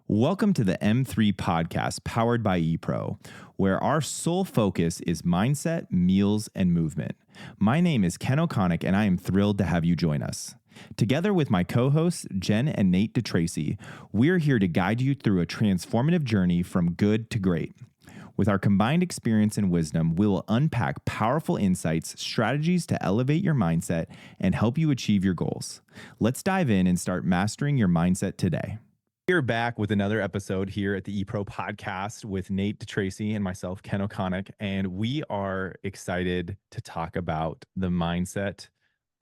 Welcome to the M3 podcast powered by ePro, where our sole focus is mindset, meals, and movement. My name is Ken Okonek, and I am thrilled to have you join us. Together with my co-hosts, Jen and Nate DeTracy, we're here to guide you through a transformative journey from good to great. With our combined experience and wisdom, we will unpack powerful insights, strategies to elevate your mindset, and help you achieve your goals. Let's dive in and start mastering your mindset today. We're back with another episode here at the ePro podcast with Nate DeTracy and myself, Ken Okonek, and we are excited to talk about the mindset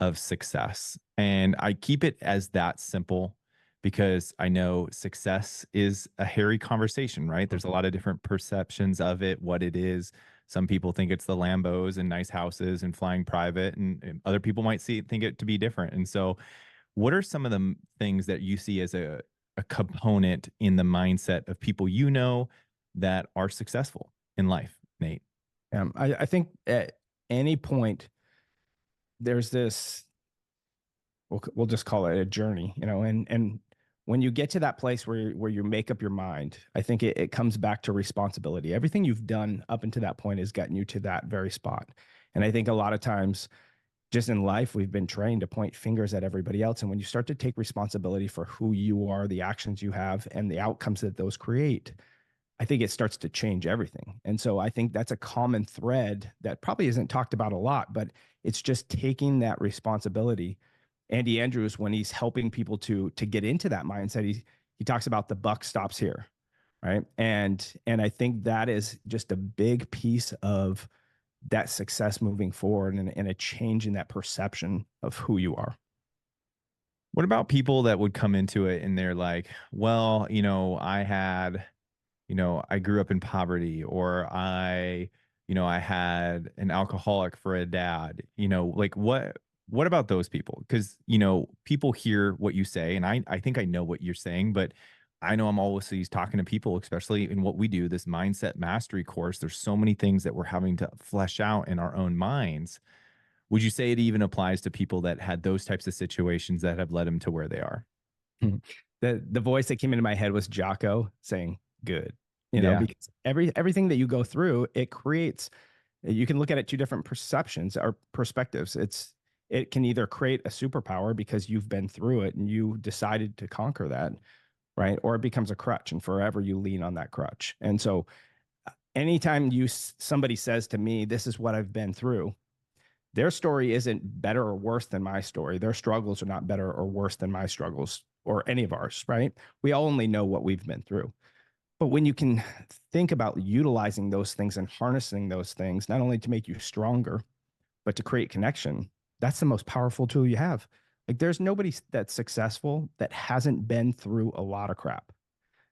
of success. And I keep it as that simple because I know success is a hairy conversation, right? There's a lot of different perceptions of it, what it is. Some people think it's the Lambos and nice houses and flying private, and other people might think it to be different. And so what are some of the things that you see as a component in the mindset of people you know that are successful in life, Nate? I think at any point there's this, we'll just call it a journey, and when you get to that place where you make up your mind, I think it comes back to responsibility. Everything you've done up until that point has gotten you to that very spot. And I think a lot of times just in life, we've been trained to point fingers at everybody else. And when you start to take responsibility for who you are, the actions you have, and the outcomes that those create, I think it starts to change everything. And so I think that's a common thread that probably isn't talked about a lot, but it's just taking that responsibility. Andy Andrews, when he's helping people to get into that mindset, he talks about the buck stops here, right? And I think that is just a big piece of that success moving forward and a change in that perception of who you are. What about people that would come into it and they're like, well, I grew up in poverty, or I had an alcoholic for a dad, like what about those people? Because, people hear what you say, and I think I know what you're saying, but I know I'm always talking to people, especially in what we do, this mindset mastery course. There's so many things that we're having to flesh out in our own minds. Would you say it even applies to people that had those types of situations that have led them to where they are? The voice that came into my head was Jocko saying, good, because everything that you go through, it creates, you can look at it two different perceptions or perspectives. It can either create a superpower because you've been through it and you decided to conquer that, right? Or it becomes a crutch and forever you lean on that crutch. And so anytime somebody says to me, this is what I've been through, their story isn't better or worse than my story. Their struggles are not better or worse than my struggles or any of ours, right? We all only know what we've been through. But when you can think about utilizing those things and harnessing those things, not only to make you stronger, but to create connection, that's the most powerful tool you have. Like there's nobody that's successful that hasn't been through a lot of crap.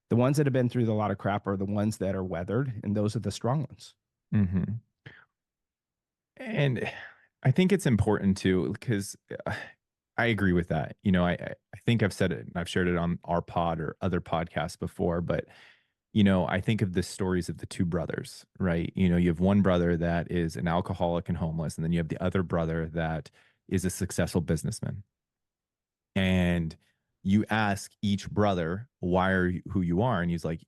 The ones that have been through a lot of crap are the ones that are weathered, and those are the strong ones. Mm-hmm. And I think it's important too, because I agree with that. I think I've said it, and I've shared it on our pod or other podcasts before, but I think of the stories of the two brothers, right? You have one brother that is an alcoholic and homeless, and then you have the other brother that is a successful businessman. And you ask each brother, why are you who you are? And he's like,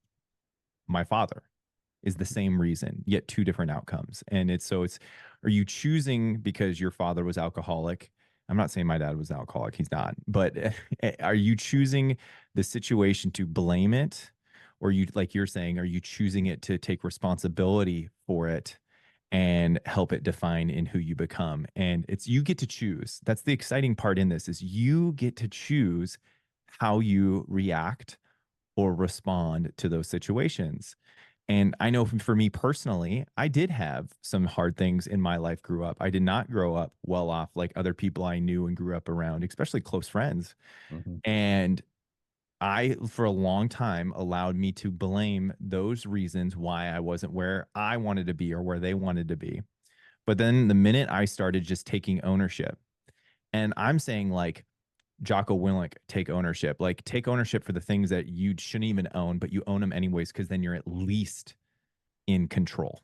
my father is the same reason, yet two different outcomes. And are you choosing because your father was alcoholic? I'm not saying my dad was alcoholic. He's not. But are you choosing the situation to blame it? Or like you're saying, are you choosing it to take responsibility for it and help it define in who you become? And you get to choose. That's the exciting part in this, is you get to choose how you react or respond to those situations. And I know for me personally, I did have some hard things in my life grew up. I did not grow up well off like other people I knew and grew up around, especially close friends. Mm-hmm. And I, for a long time, allowed me to blame those reasons why I wasn't where I wanted to be or where they wanted to be. But then the minute I started just taking ownership, and I'm saying like Jocko Willink, take ownership, like take ownership for the things that you shouldn't even own, but you own them anyways, because then you're at least in control.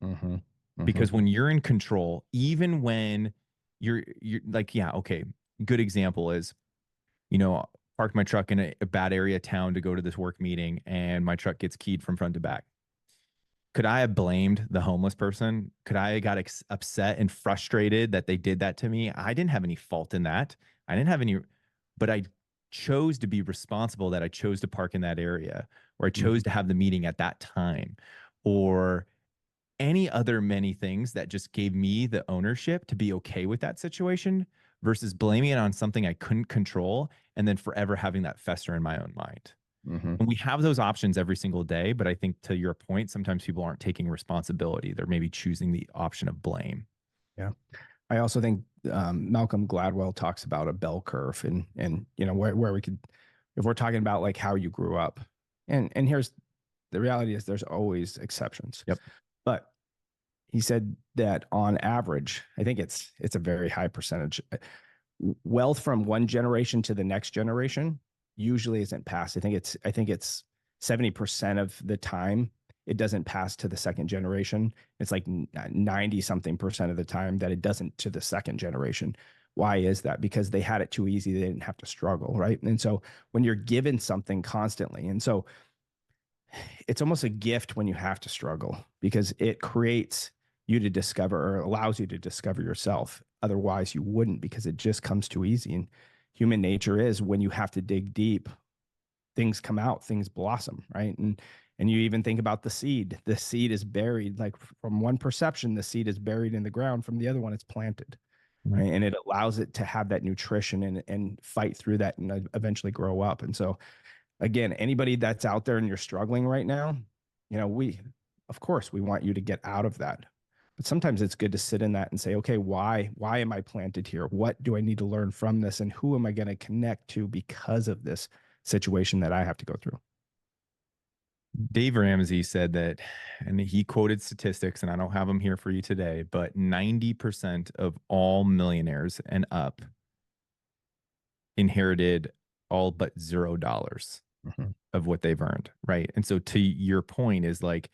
Mm-hmm. Mm-hmm. Because when you're in control, even when you're like, yeah, okay, good example is, parked my truck in a bad area of town to go to this work meeting, and my truck gets keyed from front to back. Could I have blamed the homeless person? Could I have got upset and frustrated that they did that to me? I didn't have any fault in that. I didn't have any, but I chose to be responsible, that I chose to park in that area, or I chose to have the meeting at that time, or any other many things that just gave me the ownership to be okay with that situation versus blaming it on something I couldn't control and then forever having that fester in my own mind. Mm-hmm. And we have those options every single day. But I think, to your point, sometimes people aren't taking responsibility. They're maybe choosing the option of blame. Yeah. I also think Malcolm Gladwell talks about a bell curve, and where we could, if we're talking about like how you grew up, and here's the reality is there's always exceptions. Yep. But he said that on average, I think it's a very high percentage. Wealth from one generation to the next generation usually isn't passed. I think it's 70% of the time it doesn't pass to the second generation. It's like 90 something percent of the time that it doesn't to the second generation. Why is that? Because they had it too easy. They didn't have to struggle, right? And so when you're given something constantly, and so it's almost a gift when you have to struggle, because it creates you to discover, or allows you to discover yourself. Otherwise you wouldn't, because it just comes too easy. And human nature is, when you have to dig deep, things come out, things blossom, right? And you even think about the seed. The seed is buried, like from one perception, the seed is buried in the ground. From the other one, it's planted, Mm-hmm. right? And it allows it to have that nutrition and fight through that and eventually grow up. And so, again, anybody that's out there and you're struggling right now, of course, we want you to get out of that. But sometimes it's good to sit in that and say, okay, why am I planted here? What do I need to learn from this? And who am I going to connect to because of this situation that I have to go through? Dave Ramsey said that, and he quoted statistics, and I don't have them here for you today, but 90% of all millionaires and up inherited all but $0 Mm-hmm. of what they've earned. Right. And so, to your point, is like,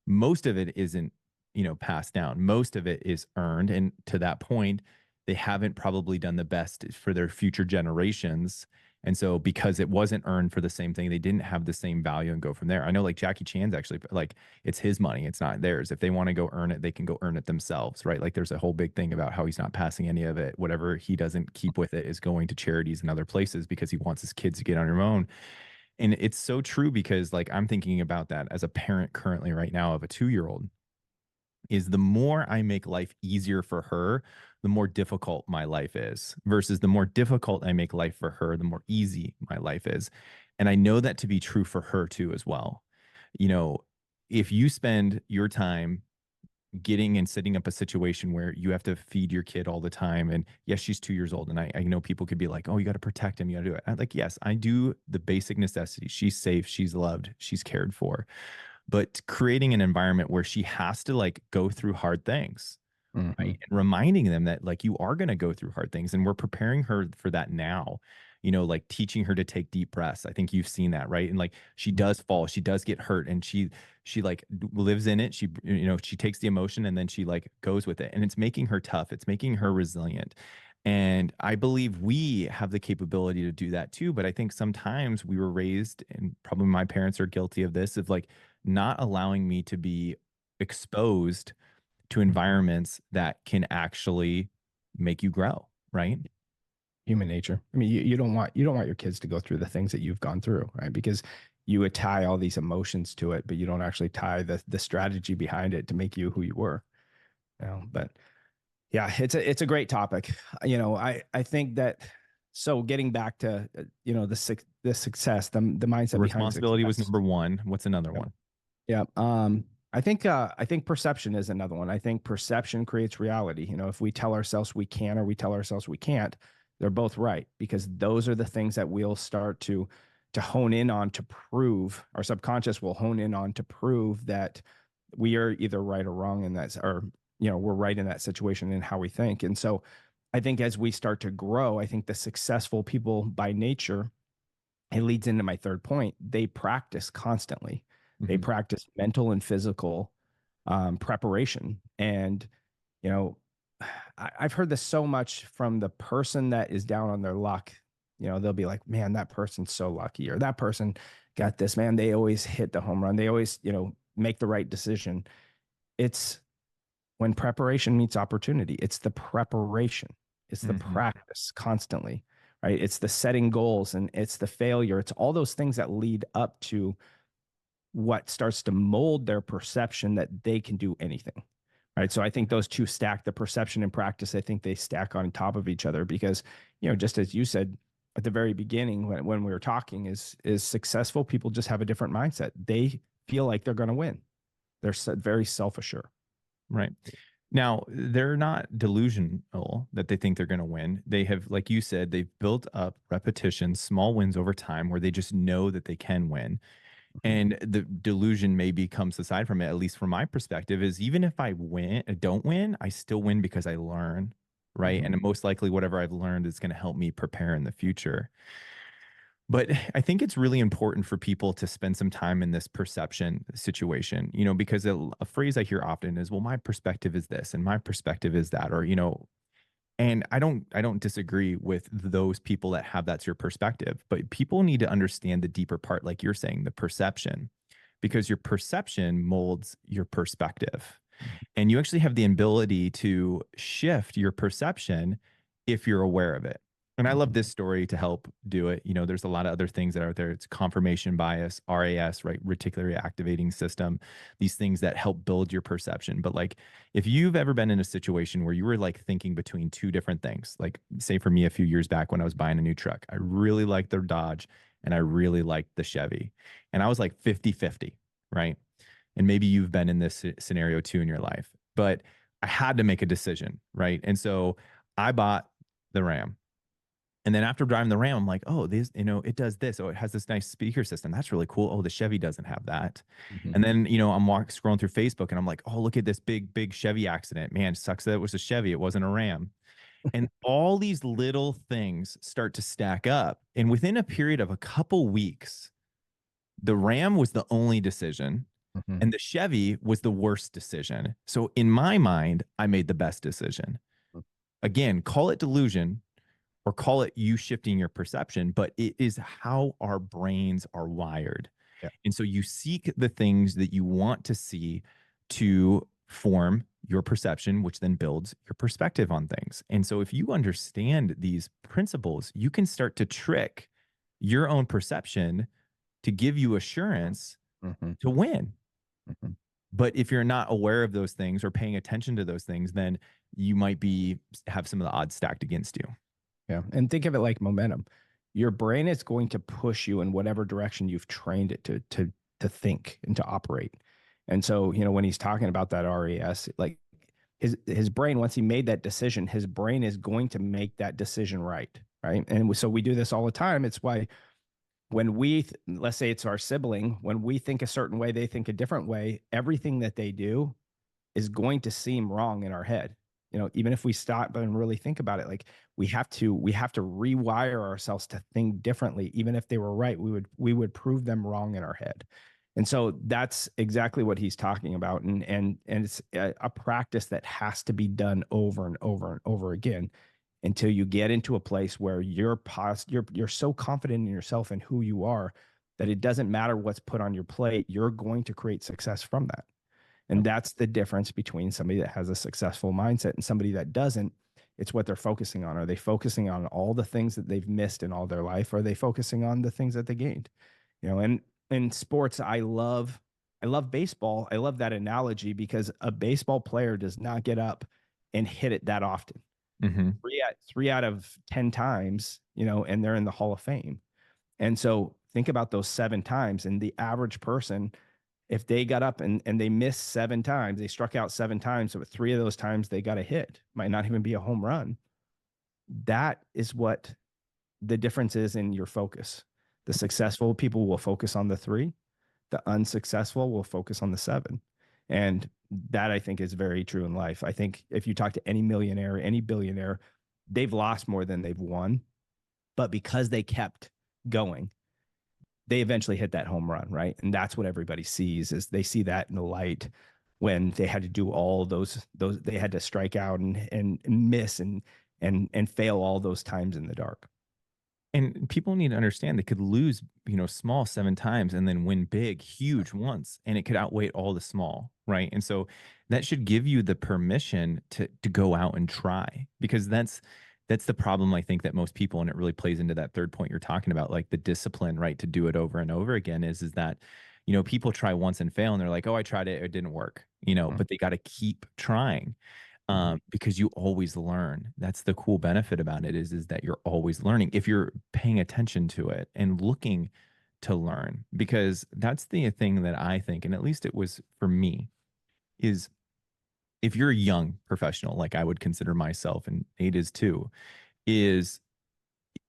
most of it isn't, passed down. Most of it is earned. And to that point, they haven't probably done the best for their future generations. And so, because it wasn't earned for the same thing, they didn't have the same value and go from there. I know, like, Jackie Chan's actually, like, it's his money, it's not theirs. If they want to go earn it, they can go earn it themselves, right? Like, there's a whole big thing about how he's not passing any of it. Whatever he doesn't keep with it is going to charities and other places, because he wants his kids to get on their own. And it's so true, because, like, I'm thinking about that as a parent currently right now of a 2-year-old, is the more I make life easier for her, the more difficult my life is, versus the more difficult I make life for her, the more easy my life is. And I know that to be true for her too, as well. You know, if you spend your time getting and setting up a situation where you have to feed your kid all the time, and yes, she's 2 years old, and I know people could be like, oh, you got to protect him, you got to do it. I'm like, yes, I do the basic necessities. She's safe, she's loved, she's cared for. But creating an environment where she has to, like, go through hard things, Mm-hmm. right? And reminding them that, like, you are going to go through hard things, and we're preparing her for that now. Like, teaching her to take deep breaths. I think you've seen that, right? And, like, she does fall, she does get hurt, and she like lives in it. She takes the emotion, and then she, like, goes with it, and it's making her tough, it's making her resilient. And I believe we have the capability to do that too. But I think sometimes we were raised, and probably my parents are guilty of this, of, like, not allowing me to be exposed to environments that can actually make you grow, right? Human nature. I mean, you don't want your kids to go through the things that you've gone through, right? Because you would tie all these emotions to it, but you don't actually tie the strategy behind it to make you who you were. But yeah, it's a great topic. I think that, so getting back to the success, the The mindset behind responsibility was success. number one. What's another Yeah. one? Yeah. I think perception is another one. I think perception creates reality. If we tell ourselves we can, or we tell ourselves we can't, they're both right, because those are the things that we'll start to hone in on, to prove, our subconscious will hone in on to prove that we are either right or wrong in that, or we're right in that situation in how we think. And so I think as we start to grow, I think the successful people by nature, it leads into my third point, they practice constantly. They Mhm. practice mental and physical preparation. And you know I've heard this so much from the person that is down on their luck, They'll be like, man, that person's so lucky, or that person got this, man. They always hit the home run. They always, make the right decision. It's when preparation meets opportunity. It's the preparation, it's the Hmm. practice constantly, right? It's the setting goals, and it's the failure. It's all those things that lead up to what starts to mold their perception that they can do anything. Right. So I think those two stack, the perception and practice. I think they stack on top of each other because, just as you said at the very beginning when we were talking, is successful people just have a different mindset. They feel like they're going to win. They're very self-assured. Right. Now, they're not delusional that they think they're going to win. They have, like you said, they've built up repetition, small wins over time where they just know that they can win. Mhm. And the delusion maybe comes aside from it, at least from my perspective, is even if I don't win, I still win because I learn, right? Mhm. And most likely, whatever I've learned is going to help me prepare in the future. But I think it's really important for people to spend some time in this perception situation, because a phrase I hear often is, well, my perspective is this and my perspective is that, or, and I don't disagree with those people that have that's your perspective, but people need to understand the deeper part, like you're saying, the perception, because your perception molds your perspective. And you actually have the ability to shift your perception if you're aware of it. And I love Mhm. this story to help do it. There's a lot of other things that are out there. It's confirmation bias, RAS, right? Reticular activating system, these things that help build your perception. But like, if you've ever been in a situation where you were like thinking between two different things, like say for me a few years back when I was buying a new truck, I really liked the Dodge and I really liked the Chevy. And I was like 50-50, right? And maybe you've been in this scenario too in your life, but I had to make a decision, right? And so I bought the Ram. And then after driving the Ram, I'm like, oh, this, it does this. Oh, it has this nice speaker system. That's really cool. Oh, the Chevy doesn't have that. Mhm. And then, I'm scrolling through Facebook and I'm like, oh, look at this big Chevy accident. Man, sucks that it was a Chevy. It wasn't a Ram. And all these little things start to stack up. And within a period of a couple weeks, the Ram was the only decision Mhm. and the Chevy was the worst decision. So in my mind, I made the best decision. Again, call it delusion or call it you shifting your perception, but it is how our brains are wired. Yeah. And so you seek the things that you want to see to form your perception, which then builds your perspective on things. And so if you understand these principles, you can start to trick your own perception to give you assurance Mhm. to win. Mhm. But if you're not aware of those things or paying attention to those things, then you might be have some of the odds stacked against you. Yeah. And think of it like momentum. Your brain is going to push you in whatever direction you've trained it to think and to operate. And so, when he's talking about that RES, like his brain, once he made that decision, his brain is going to make that decision right. Right. And so we do this all the time. It's why when let's say it's our sibling, when we think a certain way, they think a different way, everything that they do is going to seem wrong in our head. Even if we stop and really think about it, like we have to rewire ourselves to think differently. Even if they were right, we would prove them wrong in our head. And so that's exactly what he's talking about. And it's a practice that has to be done over and over and over again until you get into a place where you're so confident in yourself and who you are that it doesn't matter what's put on your plate. You're going to create success from that. And that's the difference between somebody that has a successful mindset and somebody that doesn't. It's what they're focusing on. Are they focusing on all the things that they've missed in all their life? Or are they focusing on the things that they gained? And in sports, I love baseball. I love that analogy because a baseball player does not get up and hit it that often. Mm-hmm. Three out of 10 times, and they're in the Hall of Fame. And so think about those 7 times, and the average person, if they got up and they missed 7 times, they struck out 7 times, but 3 of those times they got a hit, might not even be a home run. That is what the difference is in your focus. The successful people will focus on the 3, the unsuccessful will focus on the 7. And that I think is very true in life. I think if you talk to any millionaire, any billionaire, they've lost more than they've won, but because they kept going, they eventually hit that home run, right? And that's what everybody sees is they see that in the light when they had to do all those they had to strike out and miss and fail all those times in the dark. And people need to understand they could lose, small 7 times and then win big, huge once, and it could outweigh all the small, right? And so that should give you the permission to go out and try, because that's the problem I think that most people, and it really plays into that third point you're talking about, like the discipline, right, to do it over and over again is that, people try once and fail and they're like, "Oh, I tried it, it didn't work." Mhm, But they got to keep trying, mhm, because you always learn. That's the cool benefit about it is that you're always learning if you're paying attention to it and looking to learn. Because that's the thing that I think, and at least it was for me, is if you're a young professional, like I would consider myself, and Nate is too, is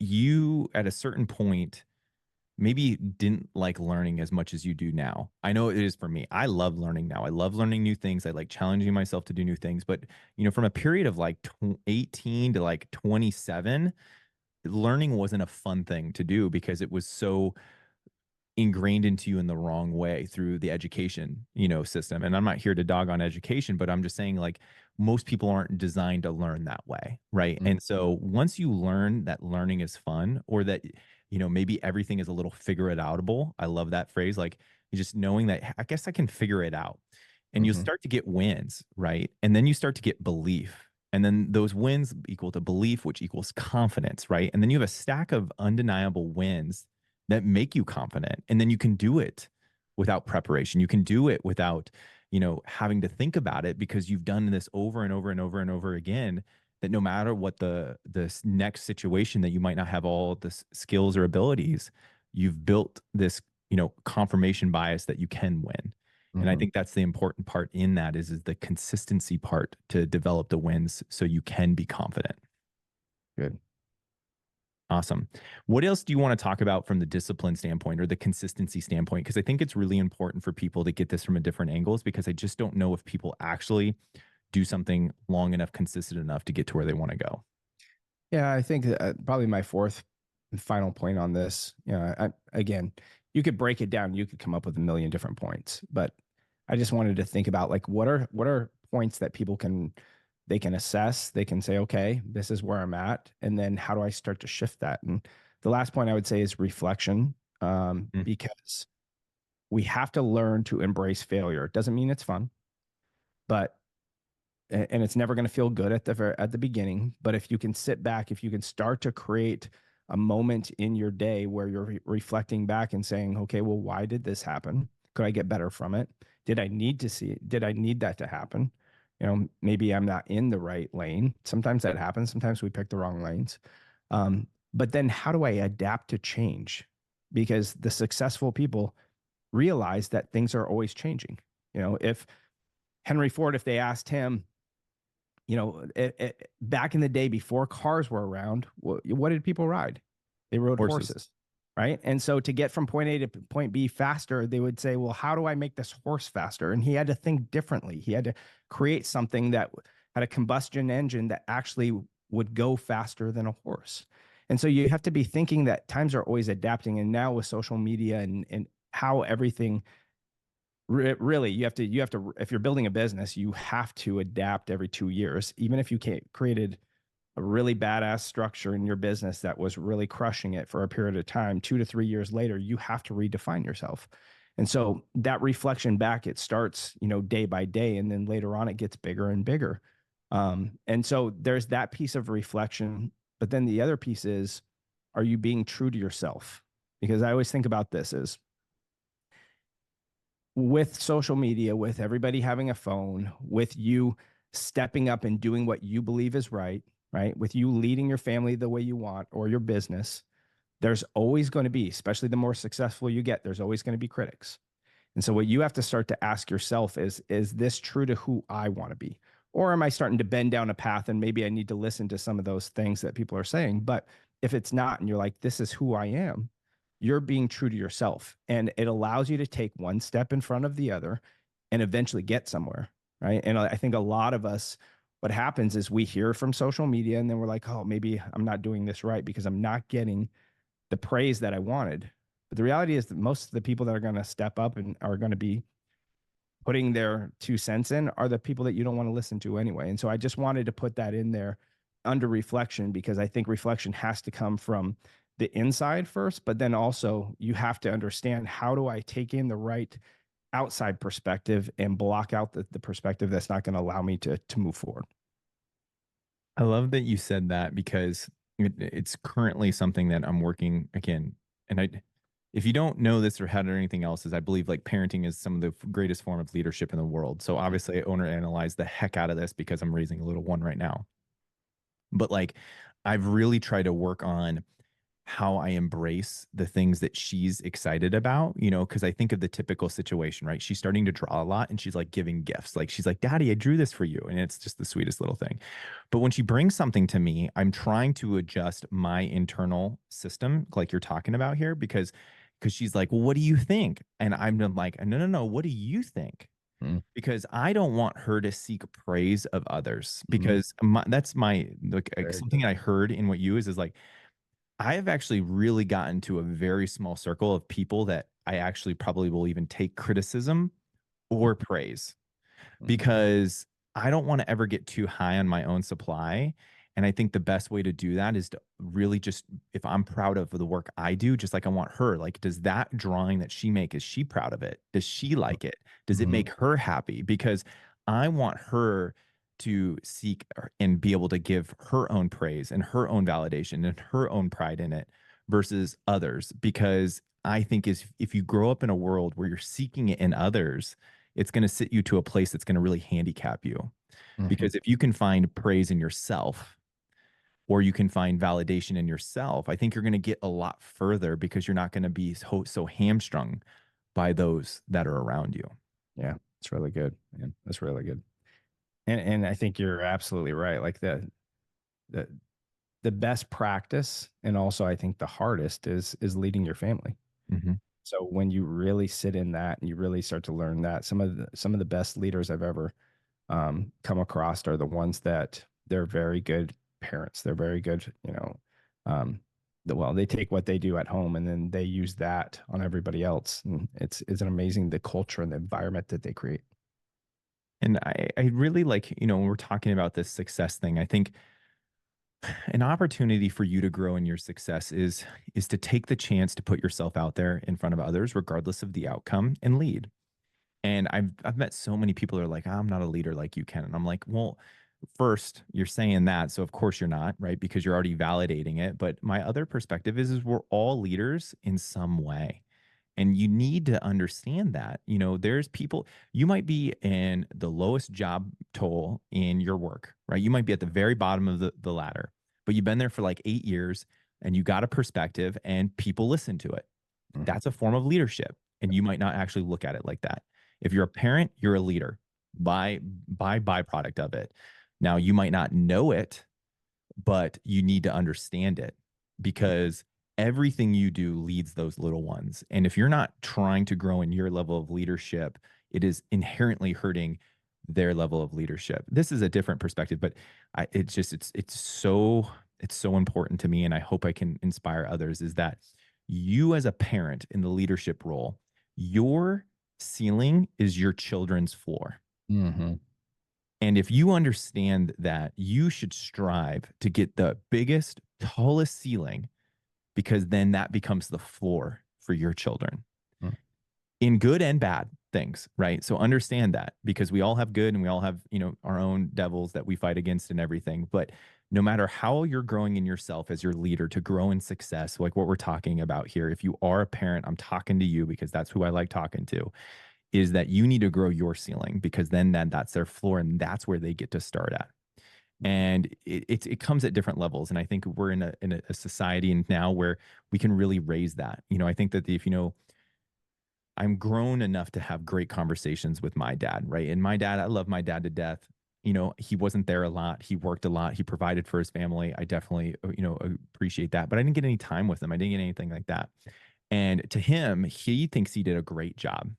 you at a certain point maybe didn't like learning as much as you do now. I know it is for me. I love learning now. I love learning new things. I like challenging myself to do new things. But, from a period of like 18 to like 27, learning wasn't a fun thing to do because it was so ingrained into you in the wrong way through the education, system. And I'm not here to dog on education, but I'm just saying like most people aren't designed to learn that way, right? mhm, And so once you learn that learning is fun, or that maybe everything is a little figure it outable. I love that phrase, like just knowing that I guess I can figure it out. And you mhm, start to get wins, right? And then you start to get belief. And then those wins equal to belief, which equals confidence, right? And then you have a stack of undeniable wins that make you confident. And then you can do it without preparation. You can do it without, having to think about it, because you've done this over and over and over and over again, that no matter what the next situation that you might not have all the skills or abilities, you've built this, confirmation bias that you can win. And I mhm. think that's the important part in that is the consistency part to develop the wins so you can be confident. Good. Awesome. What else do you want to talk about from the discipline standpoint or the consistency standpoint? Because I think it's really important for people to get this from a different angles, because I just don't know if people actually do something long enough, consistent enough to get to where they want to go. Yeah, I think probably my fourth and final point on this. Again, you could break it down. You could come up with a million different points, but I just wanted to think about like what are points that people can they can assess. They can say, okay, this is where I'm at, and then how do I start to shift that? And the last point I would say is reflection, Mm, because we have to learn to embrace failure. It doesn't mean it's fun, but and it's never going to feel good at the beginning, but if you can sit back, if you can start to create a moment in your day where you're reflecting back and saying, okay, well, why did this happen? Could I get better from it? Did I need that to happen? Maybe I'm not in the right lane. Sometimes that happens. Sometimes we pick the wrong lanes. But then how do I adapt to change? Because the successful people realize that things are always changing. If Henry Ford, if they asked him, back in the day before cars were around, what did people ride? They rode horses. horses, right? And so to get from point A to point B faster, they would say, well, how do I make this horse faster? And he had to think differently. He had to create something that had a combustion engine that actually would go faster than a horse. And so you have to be thinking that times are always adapting. And now with social media and how everything really you have to if you're building a business, you have to adapt every 2 years. Even if you created a really badass structure in your business that was really crushing it for a period of time, 2 to 3 years later you have to redefine yourself. And so that reflection back, it starts day by day, and then later on it gets bigger and bigger. And so there's that piece of reflection, but then the other piece is, are you being true to yourself? Because I always think about this is, with social media, with everybody having a phone, with you stepping up and doing what you believe is right, right? With you leading your family the way you want or your business, there's always going to be, especially the more successful you get, there's always going to be critics. And so what you have to start to ask yourself is this true to who I want to be? Or am I starting to bend down a path and maybe I need to listen to some of those things that people are saying? But if it's not, and you're like, this is who I am, you're being true to yourself. And it allows you to take one step in front of the other and eventually get somewhere. Right. And I think a lot of us, what happens is we hear from social media and then we're like, oh, maybe I'm not doing this right because I'm not getting the praise that I wanted. But the reality is that most of the people that are going to step up and are going to be putting their 2 cents in are the people that you don't want to listen to anyway. And so I just wanted to put that in there under reflection, because I think reflection has to come from the inside first, but then also you have to understand, how do I take in the right outside perspective and block out the perspective that's not going to allow me to move forward. I love that you said that because it's currently something that I'm working again. And if you don't know this or had anything else, is I believe like parenting is some of the greatest form of leadership in the world. So obviously, I owner analyze the heck out of this because I'm raising a little one right now. But like, I've really tried to work on how I embrace the things that she's excited about, because I think of the typical situation, right? She's starting to draw a lot and she's like giving gifts. Like she's like, Daddy, I drew this for you. And it's just the sweetest little thing. But when she brings something to me, I'm trying to adjust my internal system, like you're talking about here, because she's like, well, what do you think? And I'm like, no, no, no. What do you think? Mm-hmm. Because I don't want her to seek praise of others Mm-hmm. because that's my like Very something good. I heard in what you is like I have actually really gotten to a very small circle of people that I actually probably will even take criticism or praise Mm-hmm. because I don't want to ever get too high on my own supply. And I think the best way to do that is to really just, if I'm proud of the work I do, just like I want her, like, does that drawing that she make, is she proud of it? Does she like it? Does it Mm-hmm. make her happy? Because I want her to seek and be able to give her own praise and her own validation and her own pride in it versus others. Because I think is if you grow up in a world where you're seeking it in others, it's going to sit you to a place that's going to really handicap you. Mm-hmm. Because if you can find praise in yourself or you can find validation in yourself, I think you're going to get a lot further because you're not going to be so hamstrung by those that are around you. Yeah, it's really good, man. That's really good. And I think you're absolutely right. Like the the best practice, and also I think the hardest, is leading your family. Mm-hmm. So when you really sit in that and you really start to learn that, some of the best leaders I've ever come across are the ones that they're very good parents. They're very good, um, well, they take what they do at home and then they use that on everybody else. And it's an amazing, the culture and the environment that they create. And I really like, when we're talking about this success thing, I think an opportunity for you to grow in your success is to take the chance to put yourself out there in front of others, regardless of the outcome, and lead. And I've met so many people that are like, I'm not a leader like you can. And I'm like, well, first, you're saying that. So of course you're not, right? Because you're already validating it. But my other perspective is we're all leaders in some way. And you need to understand that. There's people, you might be in the lowest job toll in your work, right? You might be at the very bottom of the ladder, but you've been there for like 8 years and you got a perspective and people listen to it. Mhm. That's a form of leadership. And you might not actually look at it like that. If you're a parent, you're a leader by byproduct of it. Now you might not know it, but you need to understand it because everything you do leads those little ones. And if you're not trying to grow in your level of leadership, it is inherently hurting their level of leadership. This is a different perspective, but it's so important to me, and I hope I can inspire others. Is that you as a parent in the leadership role, your ceiling is your children's floor. Mhm. And if you understand that, you should strive to get the biggest, tallest ceiling because then that becomes the floor for your children Mm. in good and bad things, right? So understand that because we all have good and we all have, our own devils that we fight against and everything. But no matter how you're growing in yourself as your leader to grow in success, like what we're talking about here, if you are a parent, I'm talking to you because that's who I like talking to, is that you need to grow your ceiling because then that's their floor and that's where they get to start at. And it comes at different levels. And I think we're in a society and now where we can really raise that. I think that if I'm grown enough to have great conversations with my dad, right? And my dad, I love my dad to death. He wasn't there a lot. He worked a lot. He provided for his family. I definitely, appreciate that. But I didn't get any time with him. I didn't get anything like that. And to him, he thinks he did a great job.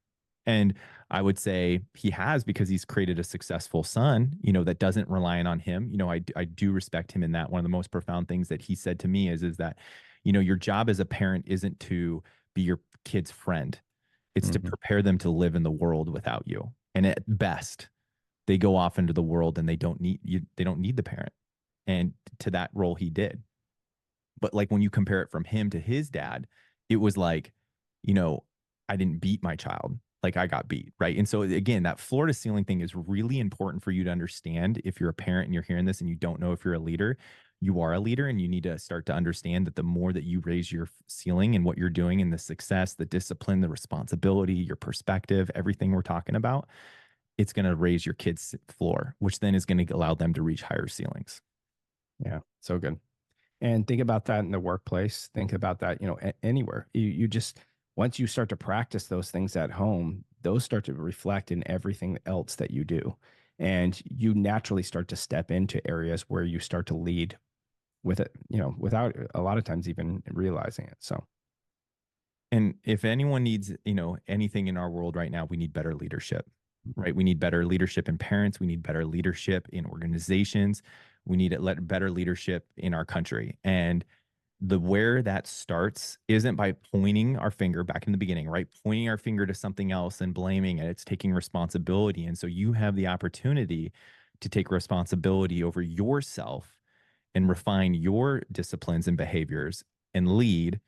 And I would say he has because he's created a successful son, that doesn't rely on him. I do respect him in that. One of the most profound things that he said to me is that, your job as a parent isn't to be your kid's friend. It's to Mhm. prepare them to live in the world without you. And at best, they go off into the world and they don't need you. They don't need the parent. And to that role, he did. But like when you compare it from him to his dad, it was like, you know, I didn't beat my child. Like I got beat. Right. And so again, that floor to ceiling thing is really important for you to understand. If you're a parent and you're hearing this and you don't know if you're a leader, you are a leader, and you need to start to understand that the more that you raise your ceiling and what you're doing and the success, the discipline, the responsibility, your perspective, everything we're talking about, it's going to raise your kids' floor, which then is going to allow them to reach higher ceilings. Yeah. So good. And think about that in the workplace. Think about that, anywhere. You just, once you start to practice those things at home, those start to reflect in everything else that you do. And you naturally start to step into areas where you start to lead with it, without a lot of times even realizing it. So, And if anyone needs, anything in our world right now, we need better leadership, right? We need better leadership in parents. We need better leadership in organizations. We need better leadership in our country. And where that starts isn't by pointing our finger back in the beginning, right? Pointing our finger to something else and blaming it. It's taking responsibility. And so you have the opportunity to take responsibility over yourself and refine your disciplines and behaviors and lead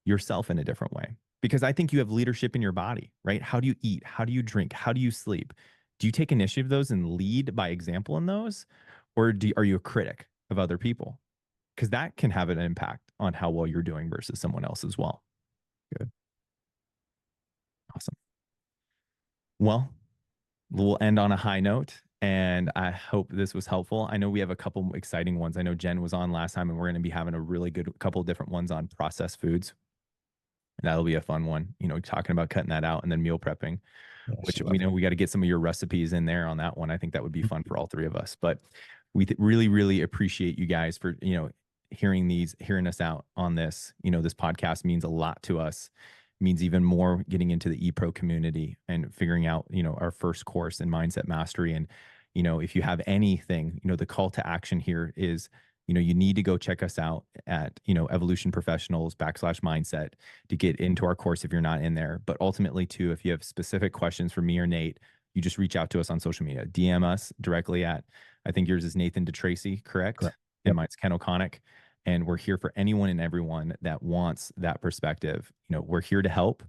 yourself in a different way. Because I think you have leadership in your body, right? How do you eat? How do you drink? How do you sleep? Do you take initiative of those and lead by example in those? Or are you a critic of other people? Because that can have an impact on how well you're doing versus someone else as well. good. Awesome. Well, we'll end on a high note, and I hope this was helpful. I know we have a couple exciting ones. I know Jen was on last time, and we're going to be having a really good couple of different ones on processed foods. That'll be a fun one, talking about cutting that out and then meal prepping, Yeah, which we know we got to get some of your recipes in there on that one. I think that would be fun for all three of us. But we really, really appreciate you guys for, hearing us out on this. This podcast means a lot to us, means even more getting into the ePro community and figuring out, our first course in mindset mastery. And, if you have anything, the call to action here is, you need to go check us out at, Evolution Professionals /mindset to get into our course if you're not in there. But ultimately, too, if you have specific questions for me or Nate, you just reach out to us on social media. DM us directly at, I think yours is Nathan DeTracy, correct? Correct. And Yep. mine's Ken Okonek. And we're here for anyone and everyone that wants that perspective. We're here to help.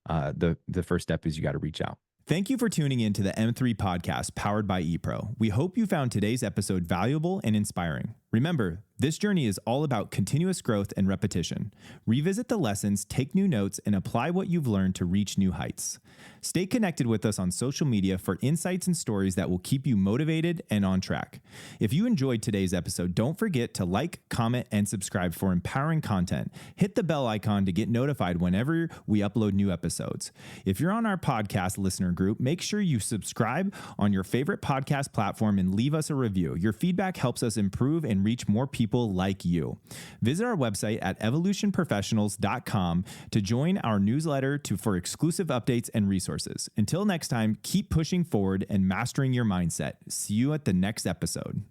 The first step is you got to reach out. Thank you for tuning in to the M3 podcast powered by ePro. We hope you found today's episode valuable and inspiring. Remember, this journey is all about continuous growth and repetition. Revisit the lessons, take new notes, and apply what you've learned to reach new heights. Stay connected with us on social media for insights and stories that will keep you motivated and on track. If you enjoyed today's episode, don't forget to like, comment, and subscribe for empowering content. Hit the bell icon to get notified whenever we upload new episodes. If you're on our podcast listener group, make sure you subscribe on your favorite podcast platform and leave us a review. Your feedback helps us improve and reach more people like you. Visit our website at evolutionprofessionals.com to join our newsletter for exclusive updates and resources. Until next time, keep pushing forward and mastering your mindset. See you at the next episode.